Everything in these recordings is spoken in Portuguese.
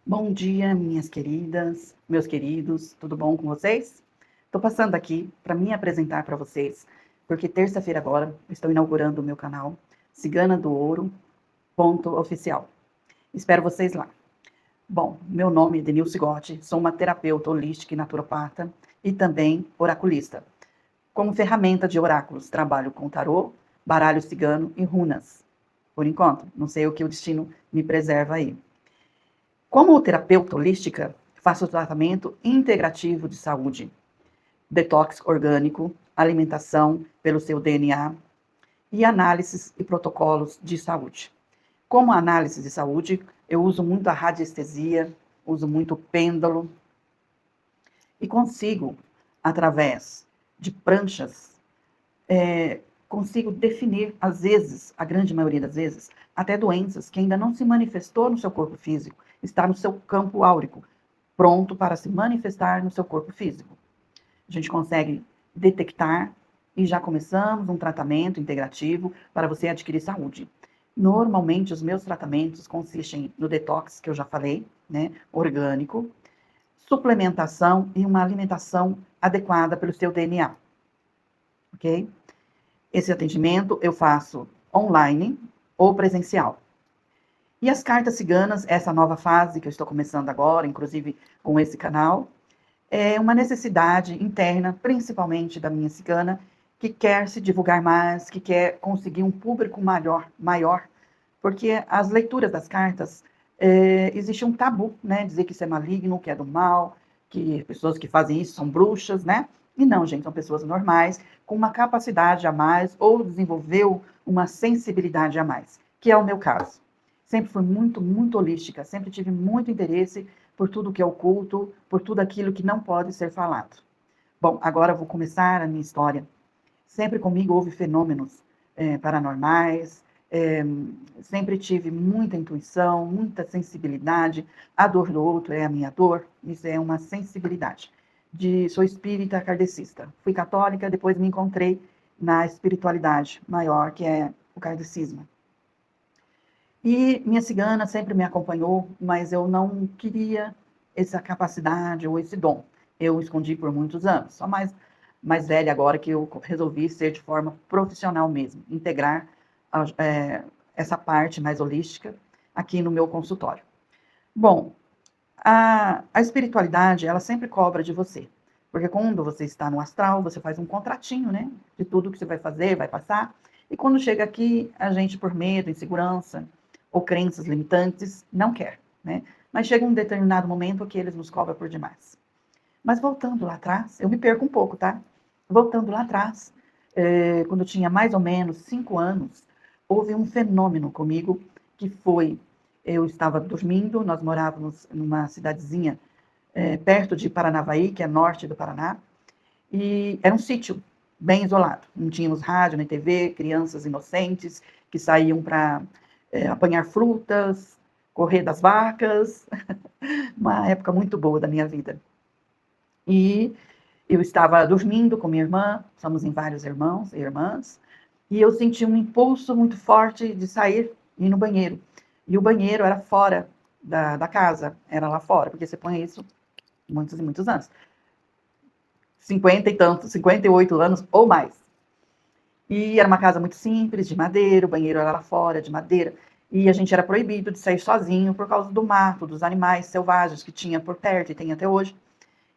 Bom dia, minhas queridas, meus queridos, tudo bom com vocês? Estou passando aqui para me apresentar para vocês, porque terça-feira agora estou inaugurando o meu canal Cigana do Ouro, ponto oficial. Espero vocês lá. Bom, meu nome é Denilce Gotti, sou uma terapeuta holística e naturopata e também oraculista. Como ferramenta de oráculos, trabalho com tarô, baralho cigano e runas. Por enquanto, não sei o que o destino me preserva aí. Como terapeuta holística, faço tratamento integrativo de saúde, detox orgânico, alimentação pelo seu DNA e análises e protocolos de saúde. Como análise de saúde, eu uso muito a radiestesia, uso muito o pêndulo e consigo, através de pranchas, consigo definir, às vezes, a grande maioria das vezes, até doenças que ainda não se manifestou no seu corpo físico, está no seu campo áurico, pronto para se manifestar no seu corpo físico. A gente consegue detectar e já começamos um tratamento integrativo para você adquirir saúde. Normalmente, os meus tratamentos consistem no detox, que eu já falei, né, orgânico, suplementação e uma alimentação adequada pelo seu DNA, ok? Esse atendimento eu faço online ou presencial. E as cartas ciganas, essa nova fase que eu estou começando agora, inclusive com esse canal, é uma necessidade interna, principalmente da minha cigana, que quer se divulgar mais, que quer conseguir um público maior, porque as leituras das cartas, existe um tabu, né? Dizer que isso é maligno, que é do mal, que pessoas que fazem isso são bruxas, né? E não, gente, são pessoas normais, com uma capacidade a mais, ou desenvolveu uma sensibilidade a mais, que é o meu caso. Sempre fui muito, muito holística, sempre tive muito interesse por tudo que é oculto, por tudo aquilo que não pode ser falado. Bom, agora eu vou começar a minha história. Sempre comigo houve fenômenos paranormais, sempre tive muita intuição, muita sensibilidade. A dor do outro é a minha dor, isso é uma sensibilidade. Sou espírita kardecista. Fui católica, depois me encontrei na espiritualidade maior, que é o kardecismo. E minha cigana sempre me acompanhou, mas eu não queria essa capacidade ou esse dom. Eu escondi por muitos anos. Só mais velha agora que eu resolvi ser de forma profissional mesmo, integrar essa parte mais holística aqui no meu consultório. Bom, a espiritualidade, ela sempre cobra de você. Porque quando você está no astral, você faz um contratinho, né? De tudo que você vai fazer, vai passar. E quando chega aqui, a gente, por medo, insegurança ou crenças limitantes, não quer, né? Mas chega um determinado momento que eles nos cobram por demais. Mas voltando lá atrás, eu me perco um pouco, tá? Voltando lá atrás, quando eu tinha mais ou menos 5 anos, houve um fenômeno comigo que foi, eu estava dormindo, nós morávamos numa cidadezinha perto de Paranavaí, que é norte do Paraná, e era um sítio bem isolado. Não tínhamos rádio nem TV, crianças inocentes que saíam para apanhar frutas, correr das vacas, uma época muito boa da minha vida. E eu estava dormindo com minha irmã, somos em vários irmãos e irmãs, e eu senti um impulso muito forte de sair e ir no banheiro. E o banheiro era fora da casa, era lá fora, porque você põe isso muitos e muitos anos. 50 e tantos, 58 anos ou mais. E era uma casa muito simples, de madeira, o banheiro era lá fora, de madeira. E a gente era proibido de sair sozinho por causa do mato, dos animais selvagens que tinha por perto e tem até hoje.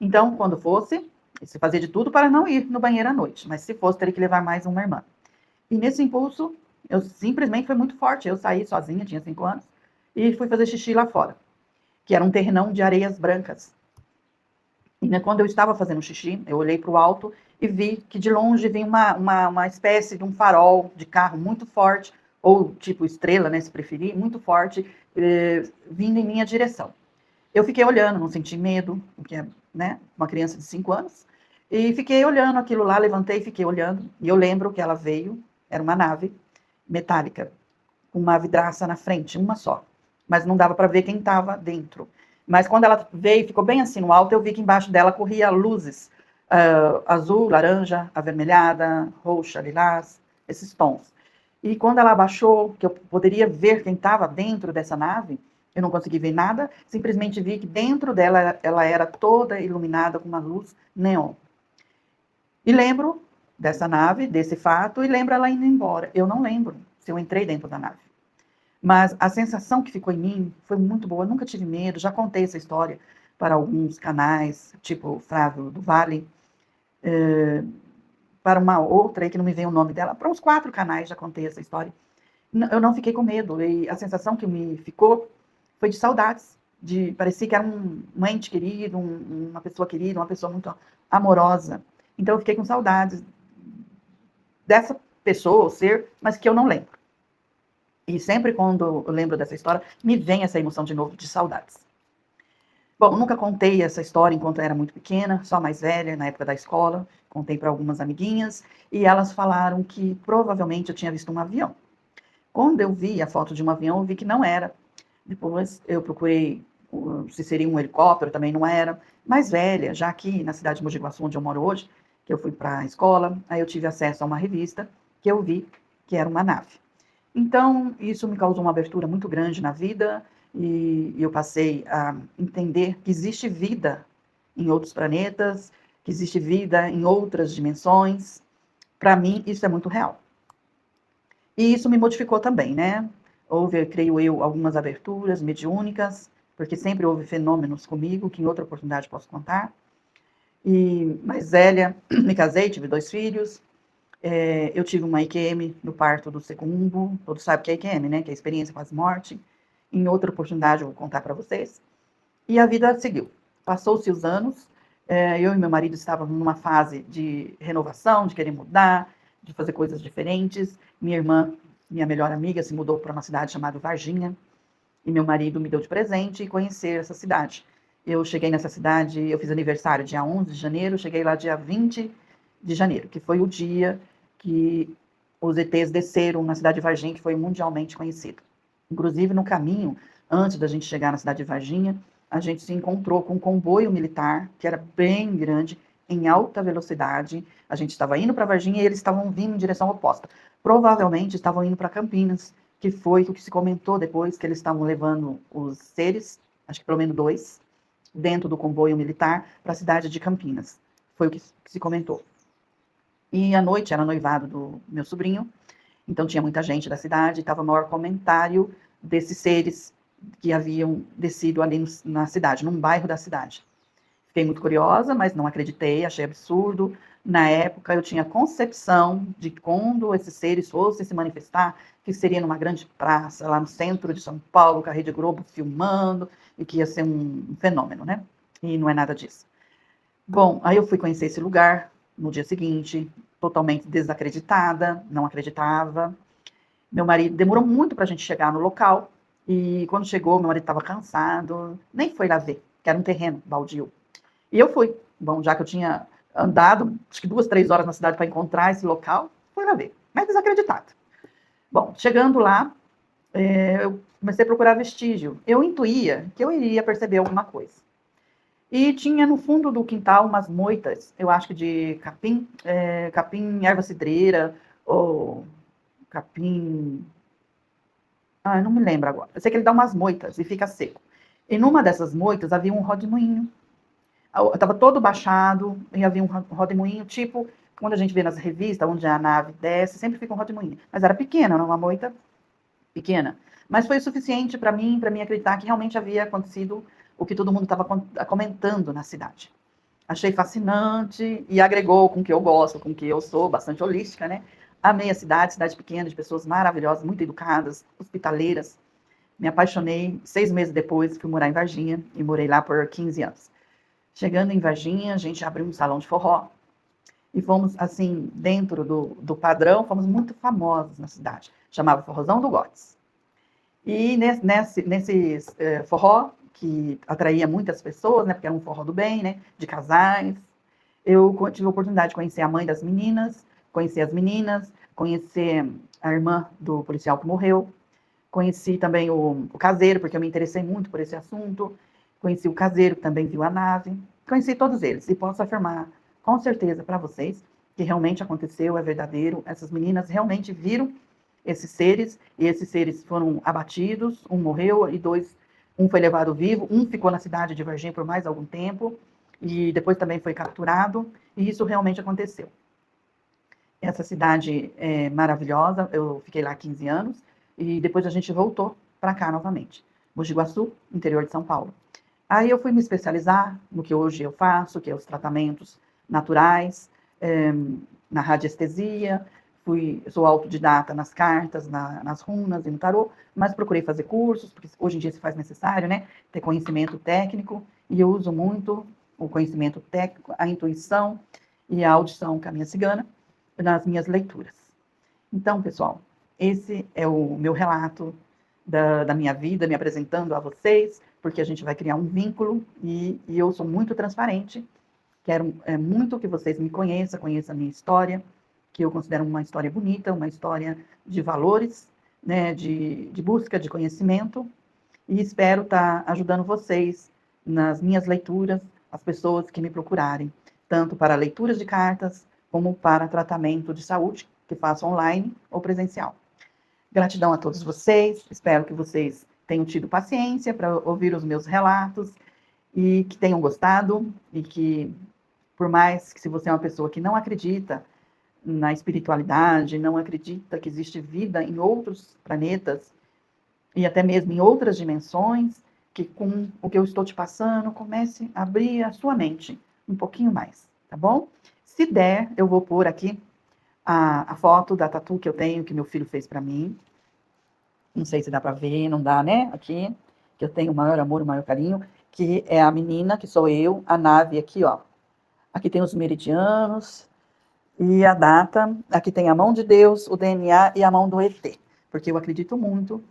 Então, quando fosse, se fazia de tudo para não ir no banheiro à noite, mas se fosse, teria que levar mais uma irmã. E nesse impulso, eu simplesmente foi muito forte. Eu saí sozinha, tinha 5 anos, e fui fazer xixi lá fora, que era um terrenão de areias brancas. E quando eu estava fazendo xixi, eu olhei para o alto e vi que de longe vinha uma espécie de um farol de carro muito forte, ou tipo estrela, né, se preferir, muito forte, vindo em minha direção. Eu fiquei olhando, não senti medo, porque é, né, uma criança de 5 anos, e fiquei olhando aquilo lá, levantei e fiquei olhando, e eu lembro que ela veio, era uma nave metálica, com uma vidraça na frente, uma só, mas não dava para ver quem estava dentro. Mas quando ela veio e ficou bem assim no alto, eu vi que embaixo dela corria luzes, azul, laranja, avermelhada, roxa, lilás, esses tons. E quando ela abaixou, que eu poderia ver quem estava dentro dessa nave, Eu não consegui ver nada, simplesmente vi que dentro dela ela era toda iluminada com uma luz neon. E lembro dessa nave, desse fato, e lembro ela indo embora. Eu não lembro se eu entrei dentro da nave. Mas a sensação que ficou em mim foi muito boa. Eu nunca tive medo, já contei essa história para alguns canais, tipo Flávio do Vale, para uma outra aí que não me vem o nome dela, para uns 4 canais já contei essa história. Eu não fiquei com medo, e a sensação que me ficou foi de saudades, de parecia que era um ente querido, uma pessoa querida, uma pessoa muito amorosa. Então eu fiquei com saudades dessa pessoa ou ser, mas que eu não lembro. E sempre quando eu lembro dessa história, me vem essa emoção de novo de saudades. Bom, nunca contei essa história enquanto eu era muito pequena, só mais velha, na época da escola. Contei para algumas amiguinhas e elas falaram que provavelmente eu tinha visto um avião. Quando eu vi a foto de um avião, eu vi que não era. Depois eu procurei se seria um helicóptero, também não era. Mais velha, já aqui na cidade de Mogi Guaçu, onde eu moro hoje, que eu fui para a escola, aí eu tive acesso a uma revista que eu vi que era uma nave. Então, isso me causou uma abertura muito grande na vida e eu passei a entender que existe vida em outros planetas, que existe vida em outras dimensões. Para mim, isso é muito real. E isso me modificou também, né? Houve, creio eu, algumas aberturas mediúnicas, porque sempre houve fenômenos comigo, que em outra oportunidade posso contar. E mais velha, me casei, tive 2 filhos. Eu tive uma IQM no parto do segundo, todos sabem que é IQM, né? Que é a experiência quase-morte. Em outra oportunidade eu vou contar para vocês. E a vida seguiu. Passou-se os anos, eu e meu marido estávamos numa fase de renovação, de querer mudar, de fazer coisas diferentes. Minha irmã, minha melhor amiga, se mudou para uma cidade chamada Varginha, e meu marido me deu de presente e conhecer essa cidade. Eu cheguei nessa cidade, eu fiz aniversário dia 11 de janeiro, cheguei lá dia 20 de janeiro, que foi o dia que os ETs desceram na cidade de Varginha, que foi mundialmente conhecido. Inclusive, no caminho, antes da gente chegar na cidade de Varginha, a gente se encontrou com um comboio militar, que era bem grande, em alta velocidade. A gente estava indo para Varginha e eles estavam vindo em direção oposta. Provavelmente estavam indo para Campinas, que foi o que se comentou depois, que eles estavam levando os seres, acho que pelo menos 2, dentro do comboio militar, para a cidade de Campinas. Foi o que se comentou. E à noite era noivado do meu sobrinho, então tinha muita gente da cidade, estava o maior comentário desses seres que haviam descido ali na cidade, num bairro da cidade. Fiquei muito curiosa, mas não acreditei, achei absurdo. Na época eu tinha concepção de quando esses seres fossem se manifestar, que seria numa grande praça, lá no centro de São Paulo, com a Rede Globo filmando, e que ia ser um fenômeno, né? E não é nada disso. Bom, aí eu fui conhecer esse lugar no dia seguinte, totalmente desacreditada, não acreditava. Meu marido demorou muito para a gente chegar no local, e quando chegou, meu marido estava cansado, nem foi lá ver, que era um terreno baldio. E eu fui. Bom, já que eu tinha andado, acho que 2, 3 horas na cidade para encontrar esse local, fui lá ver, mas desacreditado. Bom, chegando lá, eu comecei a procurar vestígio. Eu intuía que eu iria perceber alguma coisa. E tinha no fundo do quintal umas moitas, eu acho que de capim, capim erva cidreira, ou capim. Ah, eu não me lembro agora. Eu sei que ele dá umas moitas e fica seco. E numa dessas moitas havia um rodemoinho. Estava todo baixado e havia um rodemoinho, tipo, quando a gente vê nas revistas, onde a nave desce, sempre fica um rodemoinho. Mas era pequena, era uma moita pequena. Mas foi o suficiente para mim acreditar que realmente havia acontecido o que todo mundo estava comentando na cidade. Achei fascinante e agregou com o que eu gosto, com o que eu sou, bastante holística, né? Amei a cidade pequena, de pessoas maravilhosas, muito educadas, hospitaleiras. Me apaixonei. 6 meses depois, fui morar em Varginha e morei lá por 15 anos. Chegando em Varginha, a gente abriu um salão de forró e fomos, assim, dentro do padrão, fomos muito famosos na cidade. Chamava Forrozão do Gotes. E nesse forró, que atraía muitas pessoas, né, porque era um forró do bem, né, de casais, eu tive a oportunidade de conhecer a mãe das meninas, conhecer as meninas, conhecer a irmã do policial que morreu, conheci também o caseiro, porque eu me interessei muito por esse assunto, conheci o caseiro, que também viu a nave, conheci todos eles, e posso afirmar com certeza para vocês que realmente aconteceu, é verdadeiro, essas meninas realmente viram esses seres, e esses seres foram abatidos, um morreu e 2 Um foi levado vivo, um ficou na cidade de Varginha por mais algum tempo, e depois também foi capturado, e isso realmente aconteceu. Essa cidade é maravilhosa, eu fiquei lá 15 anos, e depois a gente voltou para cá novamente. Mogi Guaçu, interior de São Paulo. Aí eu fui me especializar no que hoje eu faço, que é os tratamentos naturais, na radiestesia, sou autodidata nas cartas, nas runas e no tarô, mas procurei fazer cursos, porque hoje em dia se faz necessário, né, ter conhecimento técnico, e eu uso muito o conhecimento técnico, a intuição e a audição caminha cigana nas minhas leituras. Então, pessoal, esse é o meu relato da minha vida, me apresentando a vocês, porque a gente vai criar um vínculo e eu sou muito transparente. Quero muito que vocês me conheçam a minha história, que eu considero uma história bonita, uma história de valores, né, de busca de conhecimento, e espero estar ajudando vocês nas minhas leituras, as pessoas que me procurarem, tanto para leituras de cartas, como para tratamento de saúde, que faço online ou presencial. Gratidão a todos vocês, espero que vocês tenham tido paciência para ouvir os meus relatos e que tenham gostado e que, por mais que se você é uma pessoa que não acredita na espiritualidade, não acredita que existe vida em outros planetas e até mesmo em outras dimensões, que com o que eu estou te passando, comece a abrir a sua mente um pouquinho mais, tá bom? Se der, eu vou pôr aqui a foto da tatu que eu tenho, que meu filho fez para mim. Não sei se dá para ver, não dá, né? Aqui, que eu tenho o maior amor, o maior carinho, que é a menina, que sou eu, a nave aqui, ó. Aqui tem os meridianos e a data. Aqui tem a mão de Deus, o DNA e a mão do ET. Porque eu acredito muito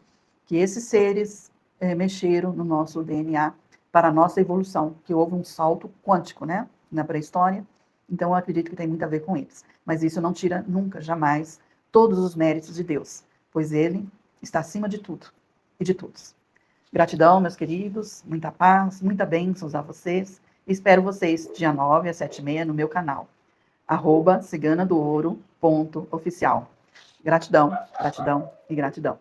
que esses seres mexeram no nosso DNA para a nossa evolução, que houve um salto quântico, né? Na pré-história. Então, eu acredito que tem muito a ver com eles. Mas isso não tira nunca, jamais, todos os méritos de Deus, pois Ele está acima de tudo e de todos. Gratidão, meus queridos, muita paz, muita bênçãos a vocês. Espero vocês dia 9 às 7h30 no meu canal, @ciganadooro.oficial. Gratidão, gratidão e gratidão.